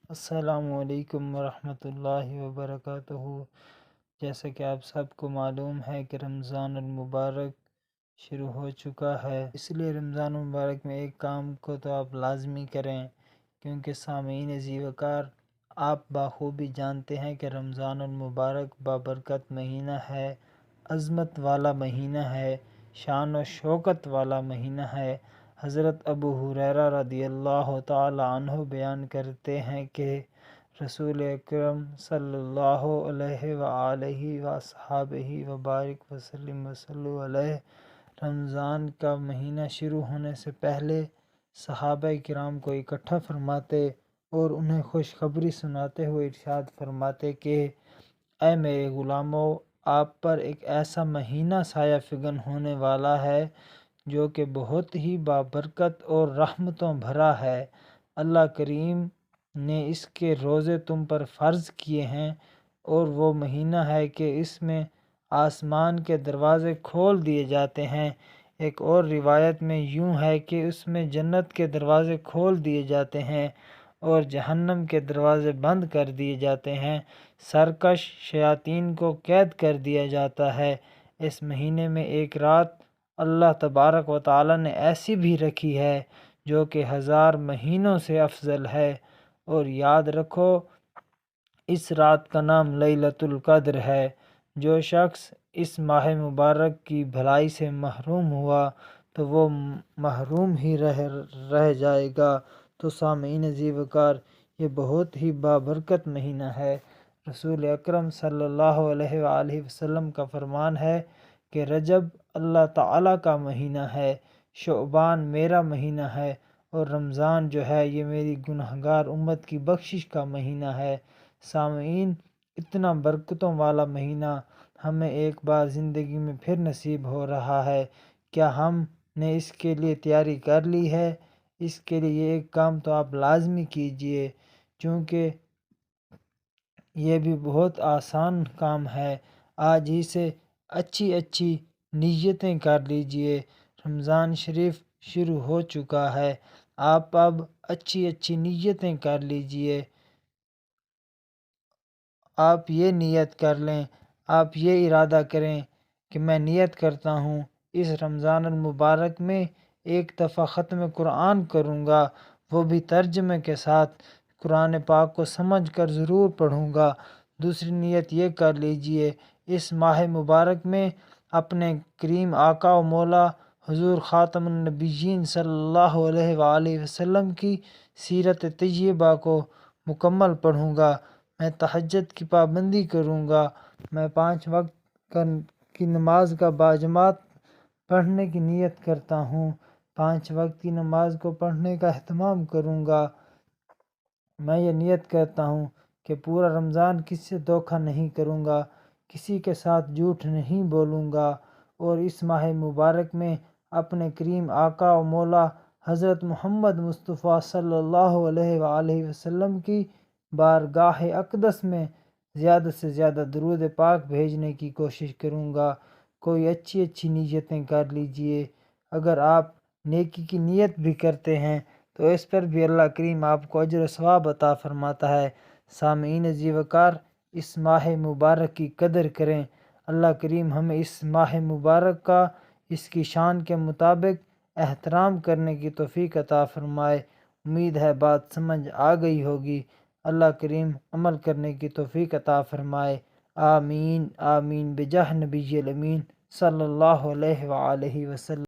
السلام علیکم ورحمۃ اللہ وبرکاتہ۔ جیسا کہ آپ سب کو معلوم ہے کہ رمضان المبارک شروع ہو چکا ہے، اس لیے رمضان المبارک میں ایک کام کو تو آپ لازمی کریں، کیونکہ سامعین ذی وقار آپ بخوبی جانتے ہیں کہ رمضان المبارک بابرکت مہینہ ہے، عظمت والا مہینہ ہے، شان و شوکت والا مہینہ ہے۔ حضرت ابو ہریرہ رضی اللہ تعالی عنہ بیان کرتے ہیں کہ رسول اکرم صلی اللہ علیہ وآلہ وصحابہ وبارک وسلم وصلو علیہ رمضان کا مہینہ شروع ہونے سے پہلے صحابہ کرام کو اکٹھا فرماتے اور انہیں خوشخبری سناتے ہوئے ارشاد فرماتے کہ اے میرے غلامو، آپ پر ایک ایسا مہینہ سایہ فگن ہونے والا ہے جو کہ بہت ہی بابرکت اور رحمتوں بھرا ہے۔ اللہ کریم نے اس کے روزے تم پر فرض کیے ہیں، اور وہ مہینہ ہے کہ اس میں آسمان کے دروازے کھول دیے جاتے ہیں۔ ایک اور روایت میں یوں ہے کہ اس میں جنت کے دروازے کھول دیے جاتے ہیں اور جہنم کے دروازے بند کر دیے جاتے ہیں۔ سرکش شیاطین کو قید کر دیا جاتا ہے۔ اس مہینے میں ایک رات اللہ تبارک و تعالی نے ایسی بھی رکھی ہے جو کہ 1000 مہینوں سے افضل ہے، اور یاد رکھو اس رات کا نام لیلۃ القدر ہے۔ جو شخص اس ماہ مبارک کی بھلائی سے محروم ہوا تو وہ محروم ہی رہ جائے گا۔ تو سامعین ذی وقار، یہ بہت ہی بابرکت مہینہ ہے۔ رسول اکرم صلی اللہ علیہ وآلہ وسلم کا فرمان ہے کہ رجب اللہ تعالیٰ کا مہینہ ہے، شعبان میرا مہینہ ہے، اور رمضان جو ہے یہ میری گنہگار امت کی بخشش کا مہینہ ہے۔ سامعین، اتنا برکتوں والا مہینہ ہمیں ایک بار زندگی میں پھر نصیب ہو رہا ہے۔ کیا ہم نے اس کے لیے تیاری کر لی ہے؟ اس کے لیے یہ ایک کام تو آپ لازمی کیجئے، چونکہ یہ بھی بہت آسان کام ہے۔ آج ہی سے اچھی نیتیں کر لیجئے۔ رمضان شریف شروع ہو چکا ہے، آپ اب اچھی نیتیں کر لیجئے۔ آپ یہ نیت کر لیں، آپ یہ ارادہ کریں کہ میں نیت کرتا ہوں اس رمضان المبارک میں ایک دفعہ ختم قرآن کروں گا، وہ بھی ترجمے کے ساتھ، قرآن پاک کو سمجھ کر ضرور پڑھوں گا۔ دوسری نیت یہ کر لیجئے، اس ماہ مبارک میں اپنے کریم آقا و مولا حضور خاتم النبیین صلی اللہ علیہ وآلہ وسلم کی سیرت طیبہ کو مکمل پڑھوں گا۔ میں تہجد کی پابندی کروں گا، میں 5 وقت کی نماز کا باجماعت پڑھنے کی نیت کرتا ہوں، 5 وقت کی نماز کو پڑھنے کا اہتمام کروں گا۔ میں یہ نیت کرتا ہوں کہ پورا رمضان کسی سے دھوکہ نہیں کروں گا، کسی کے ساتھ جھوٹ نہیں بولوں گا، اور اس ماہ مبارک میں اپنے کریم آقا و مولا حضرت محمد مصطفیٰ صلی اللہ علیہ وآلہ وسلم کی بارگاہ اقدس میں زیادہ سے زیادہ درود پاک بھیجنے کی کوشش کروں گا۔ کوئی اچھی نیتیں کر لیجئے۔ اگر آپ نیکی کی نیت بھی کرتے ہیں تو اس پر بھی اللہ کریم آپ کو اجر و ثواب عطا فرماتا ہے۔ سامعین ذی وقار، اس ماہ مبارک کی قدر کریں۔ اللہ کریم ہمیں اس ماہ مبارک کا اس کی شان کے مطابق احترام کرنے کی توفیق عطا فرمائے۔ امید ہے بات سمجھ آ گئی ہوگی۔ اللہ کریم عمل کرنے کی توفیق عطا فرمائے۔ آمین آمین بجاہ نبی الامین صلی اللہ علیہ وآلہ وسلم۔